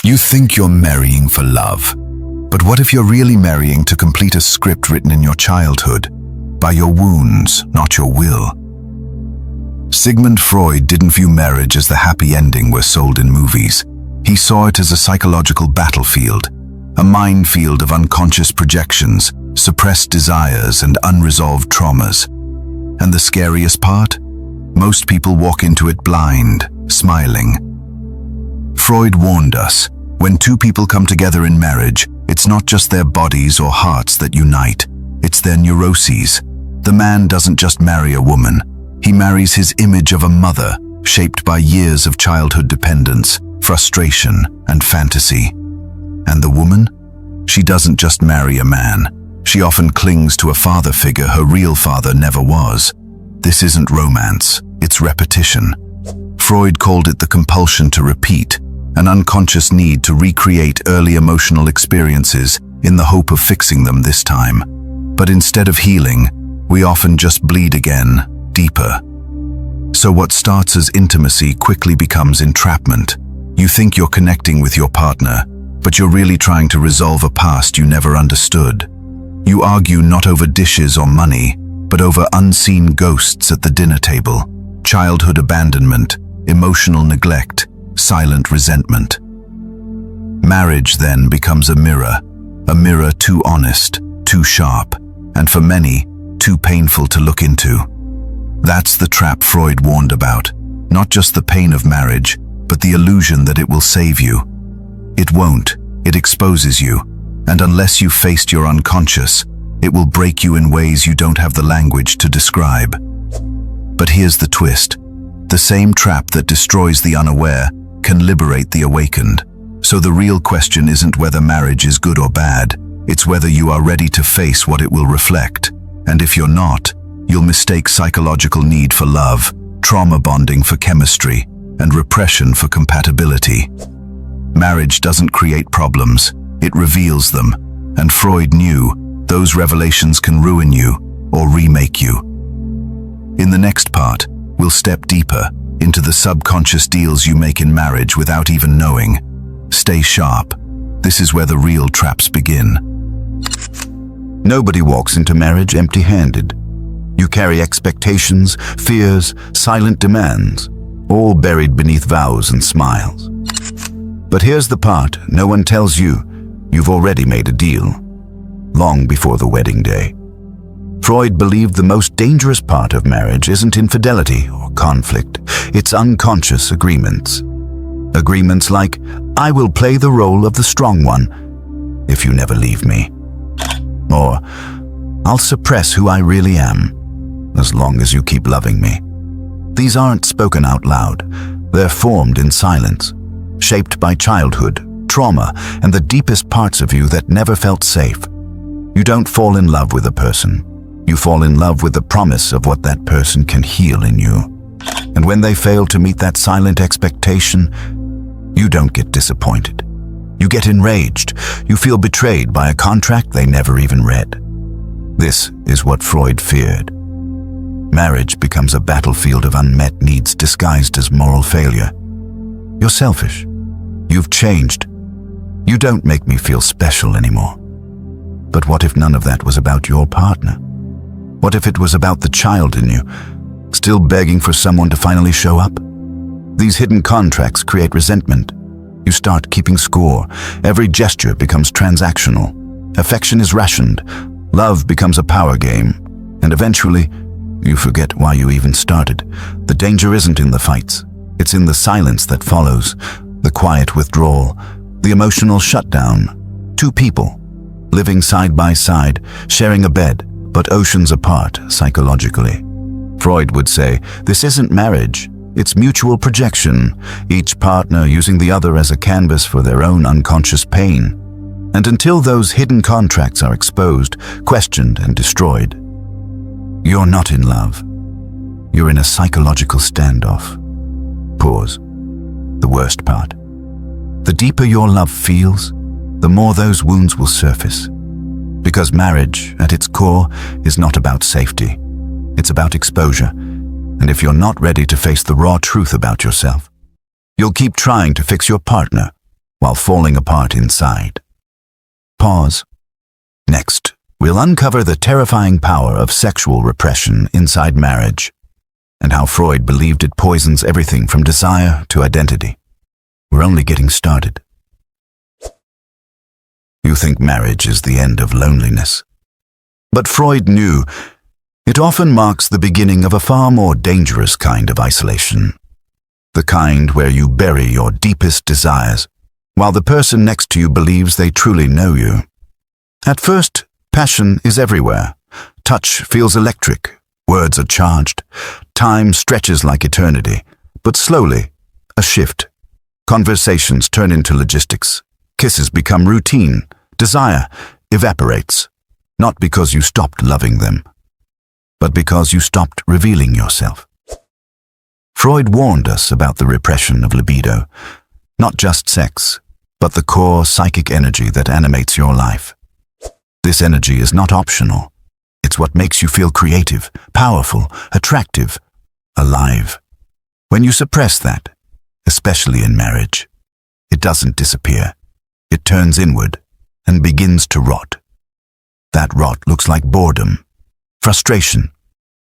You think you're marrying for love. But what if you're really marrying to complete a script written in your childhood, by your wounds, not your will? Sigmund Freud didn't view marriage as the happy ending we're sold in movies. He saw it as a psychological battlefield, a minefield of unconscious projections, suppressed desires, and unresolved traumas. And the scariest part? Most people walk into it blind, smiling. Freud warned us, when two people come together in marriage, it's not just their bodies or hearts that unite, it's their neuroses. The man doesn't just marry a woman, he marries his image of a mother, shaped by years of childhood dependence, frustration, and fantasy. And the woman? She doesn't just marry a man, she often clings to a father figure her real father never was. This isn't romance, it's repetition. Freud called it the compulsion to repeat, an unconscious need to recreate early emotional experiences in the hope of fixing them this time. But instead of healing, we often just bleed again, deeper. So what starts as intimacy quickly becomes entrapment. You think you're connecting with your partner, but you're really trying to resolve a past you never understood. You argue not over dishes or money, but over unseen ghosts at the dinner table, childhood abandonment, emotional neglect, silent resentment. Marriage then becomes a mirror too honest, too sharp, and for many, too painful to look into. That's the trap Freud warned about, not just the pain of marriage, but the illusion that it will save you. It won't, it exposes you, and unless you've faced your unconscious, it will break you in ways you don't have the language to describe. But here's the twist. The same trap that destroys the unaware can liberate the awakened. So the real question isn't whether marriage is good or bad, it's whether you are ready to face what it will reflect. And if you're not, you'll mistake psychological need for love, trauma bonding for chemistry, and repression for compatibility. Marriage doesn't create problems, it reveals them, and Freud knew those revelations can ruin you or remake you. In the next part, we'll step deeper into the subconscious deals you make in marriage without even knowing. Stay sharp. This is where the real traps begin. Nobody walks into marriage empty-handed. You carry expectations, fears, silent demands, all buried beneath vows and smiles. But here's the part no one tells you: you've already made a deal, long before the wedding day. Freud believed the most dangerous part of marriage isn't infidelity or conflict, it's unconscious agreements. Agreements like, I will play the role of the strong one if you never leave me. Or, I'll suppress who I really am as long as you keep loving me. These aren't spoken out loud, they're formed in silence, shaped by childhood, trauma, and the deepest parts of you that never felt safe. You don't fall in love with a person. You fall in love with the promise of what that person can heal in you. And when they fail to meet that silent expectation, you don't get disappointed. You get enraged. You feel betrayed by a contract they never even read. This is what Freud feared. Marriage becomes a battlefield of unmet needs disguised as moral failure. You're selfish. You've changed. You don't make me feel special anymore. But what if none of that was about your partner? What if it was about the child in you, still begging for someone to finally show up? These hidden contracts create resentment. You start keeping score. Every gesture becomes transactional. Affection is rationed. Love becomes a power game. And eventually, you forget why you even started. The danger isn't in the fights. It's in the silence that follows, the quiet withdrawal, the emotional shutdown. Two people, living side by side, sharing a bed, but oceans apart psychologically. Freud would say, this isn't marriage, it's mutual projection, each partner using the other as a canvas for their own unconscious pain. And until those hidden contracts are exposed, questioned, and destroyed, you're not in love. You're in a psychological standoff. Pause. The worst part. The deeper your love feels, the more those wounds will surface. Because marriage, at its core, is not about safety. It's about exposure. And if you're not ready to face the raw truth about yourself, you'll keep trying to fix your partner while falling apart inside. Pause. Next, we'll uncover the terrifying power of sexual repression inside marriage, and how Freud believed it poisons everything from desire to identity. We're only getting started. You think marriage is the end of loneliness. But Freud knew it often marks the beginning of a far more dangerous kind of isolation. The kind where you bury your deepest desires, while the person next to you believes they truly know you. At first, passion is everywhere. Touch feels electric. Words are charged. Time stretches like eternity. But slowly, a shift. Conversations turn into logistics. Kisses become routine. Desire evaporates. Not because you stopped loving them, but because you stopped revealing yourself. Freud warned us about the repression of libido, not just sex, but the core psychic energy that animates your life. This energy is not optional. It's what makes you feel creative, powerful, attractive, alive. When you suppress that, especially in marriage, it doesn't disappear. It turns inward and begins to rot. That rot looks like boredom, frustration,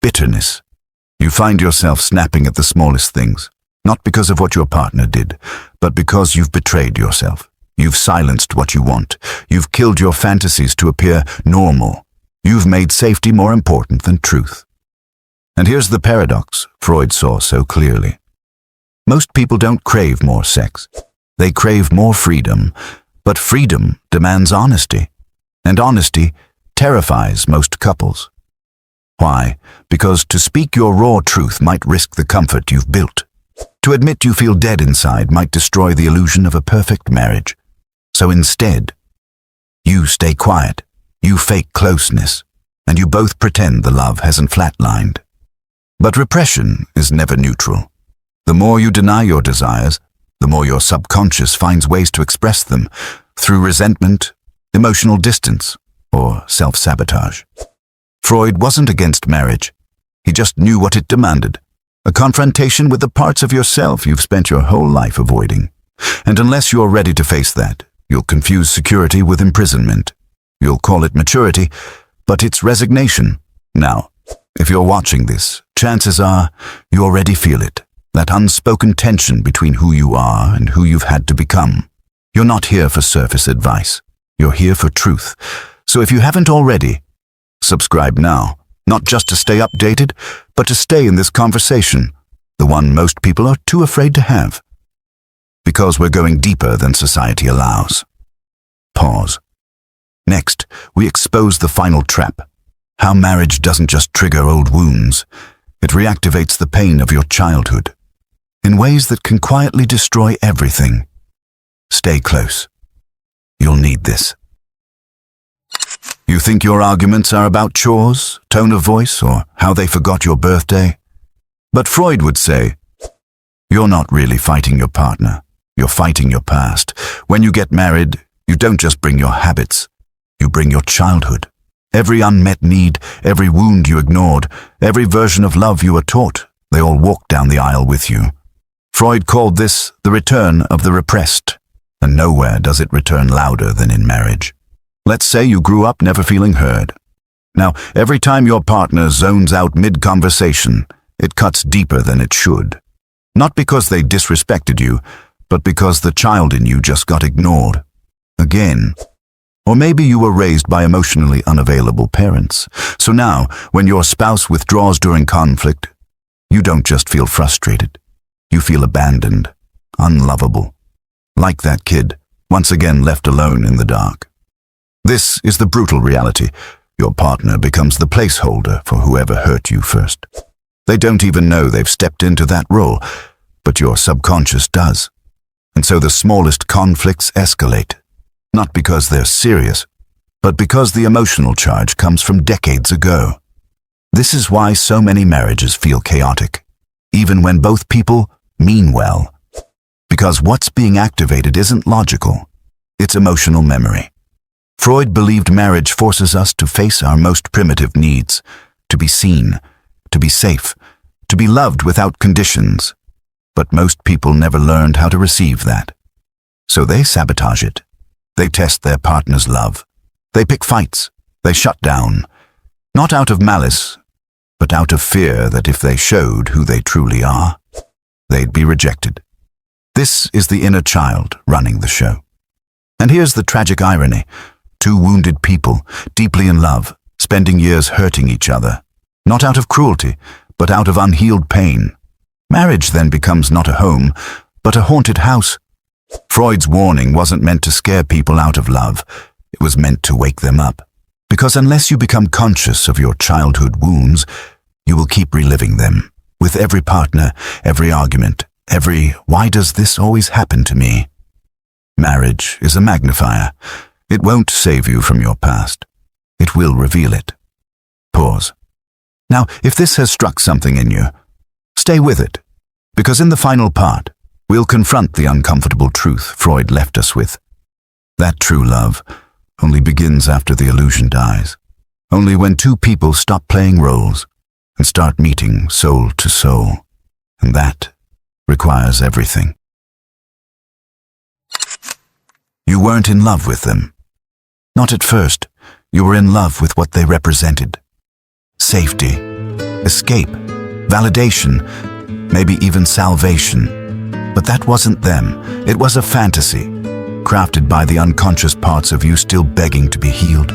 bitterness. You find yourself snapping at the smallest things, not because of what your partner did, but because you've betrayed yourself. You've silenced what you want. You've killed your fantasies to appear normal. You've made safety more important than truth. And here's the paradox Freud saw so clearly. Most people don't crave more sex. They crave more freedom, but freedom demands honesty. And honesty terrifies most couples. Why? Because to speak your raw truth might risk the comfort you've built. To admit you feel dead inside might destroy the illusion of a perfect marriage. So instead, you stay quiet, you fake closeness, and you both pretend the love hasn't flatlined. But repression is never neutral. The more you deny your desires, the more your subconscious finds ways to express them through resentment, emotional distance, or self-sabotage. Freud wasn't against marriage. He just knew what it demanded. A confrontation with the parts of yourself you've spent your whole life avoiding. And unless you're ready to face that, you'll confuse security with imprisonment. You'll call it maturity, but it's resignation. Now, if you're watching this, chances are you already feel it. That unspoken tension between who you are and who you've had to become. You're not here for surface advice. You're here for truth. So if you haven't already, subscribe now, not just to stay updated, but to stay in this conversation, the one most people are too afraid to have. Because we're going deeper than society allows. Pause. Next, we expose the final trap. How marriage doesn't just trigger old wounds. It reactivates the pain of your childhood. In ways that can quietly destroy everything. Stay close. You'll need this. You think your arguments are about chores, tone of voice, or how they forgot your birthday? But Freud would say, you're not really fighting your partner. You're fighting your past. When you get married, you don't just bring your habits. You bring your childhood. Every unmet need, every wound you ignored, every version of love you were taught, they all walk down the aisle with you. Freud called this the return of the repressed, and nowhere does it return louder than in marriage. Let's say you grew up never feeling heard. Now, every time your partner zones out mid-conversation, it cuts deeper than it should. Not because they disrespected you, but because the child in you just got ignored. Again. Or maybe you were raised by emotionally unavailable parents. So now, when your spouse withdraws during conflict, you don't just feel frustrated. You feel abandoned, unlovable. Like that kid, once again left alone in the dark. This is the brutal reality. Your partner becomes the placeholder for whoever hurt you first. They don't even know they've stepped into that role, but your subconscious does. And so the smallest conflicts escalate. Not because they're serious, but because the emotional charge comes from decades ago. This is why so many marriages feel chaotic, even when both people mean well. Because what's being activated isn't logical, it's emotional memory. Freud believed marriage forces us to face our most primitive needs, to be seen, to be safe, to be loved without conditions. But most people never learned how to receive that. So they sabotage it. They test their partner's love. They pick fights. They shut down. Not out of malice, but out of fear that if they showed who they truly are, they'd be rejected. This is the inner child running the show. And here's the tragic irony. Two wounded people, deeply in love, spending years hurting each other, not out of cruelty, but out of unhealed pain. Marriage then becomes not a home, but a haunted house. Freud's warning wasn't meant to scare people out of love. It was meant to wake them up. Because unless you become conscious of your childhood wounds, you will keep reliving them, with every partner, every argument, every "why does this always happen to me?" Marriage is a magnifier. It won't save you from your past. It will reveal it. Pause. Now, if this has struck something in you, stay with it, because in the final part, we'll confront the uncomfortable truth Freud left us with. That true love only begins after the illusion dies, only when two people stop playing roles and start meeting soul to soul, and that requires everything. You weren't in love with them. Not at first. You were in love with what they represented. Safety, escape, validation, maybe even salvation. But that wasn't them. It was a fantasy, crafted by the unconscious parts of you still begging to be healed.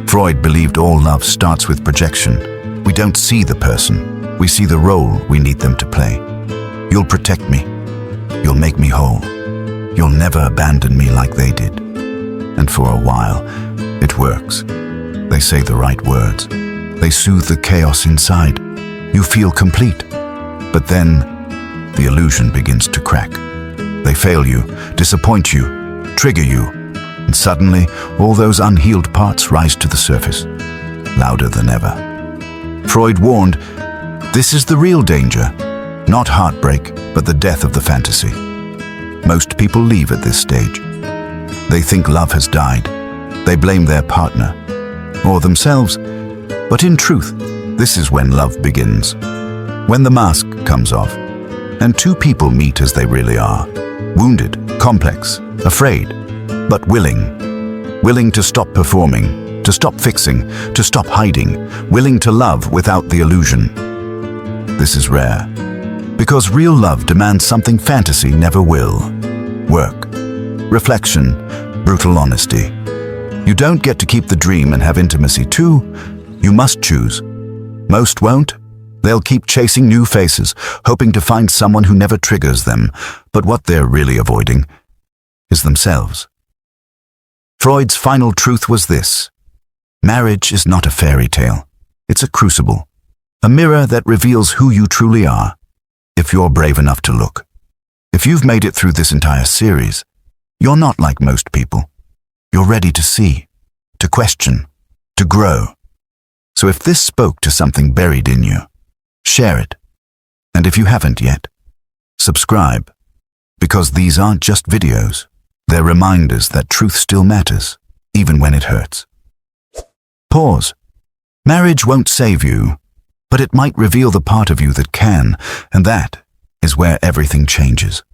Freud believed all love starts with projection. We don't see the person. We see the role we need them to play. You'll protect me. You'll make me whole. You'll never abandon me like they did. And for a while, it works. They say the right words. They soothe the chaos inside. You feel complete. But then, the illusion begins to crack. They fail you, disappoint you, trigger you, and suddenly, all those unhealed parts rise to the surface, louder than ever. Freud warned, this is the real danger, not heartbreak, but the death of the fantasy. Most people leave at this stage. They think love has died. They blame their partner, or themselves. But in truth, this is when love begins. When the mask comes off, and two people meet as they really are. Wounded, complex, afraid, but willing. Willing to stop performing, to stop fixing, to stop hiding. Willing to love without the illusion. This is rare, because real love demands something fantasy never will. Work, reflection, brutal honesty. You don't get to keep the dream and have intimacy too. You must choose. Most won't. They'll keep chasing new faces, hoping to find someone who never triggers them. But what they're really avoiding is themselves. Freud's final truth was this. Marriage is not a fairy tale. It's a crucible, a mirror that reveals who you truly are, if you're brave enough to look. If you've made it through this entire series, you're not like most people. You're ready to see, to question, to grow. So if this spoke to something buried in you, share it. And if you haven't yet, subscribe. Because these aren't just videos. They're reminders that truth still matters, even when it hurts. Pause. Marriage won't save you, but it might reveal the part of you that can, and that is where everything changes.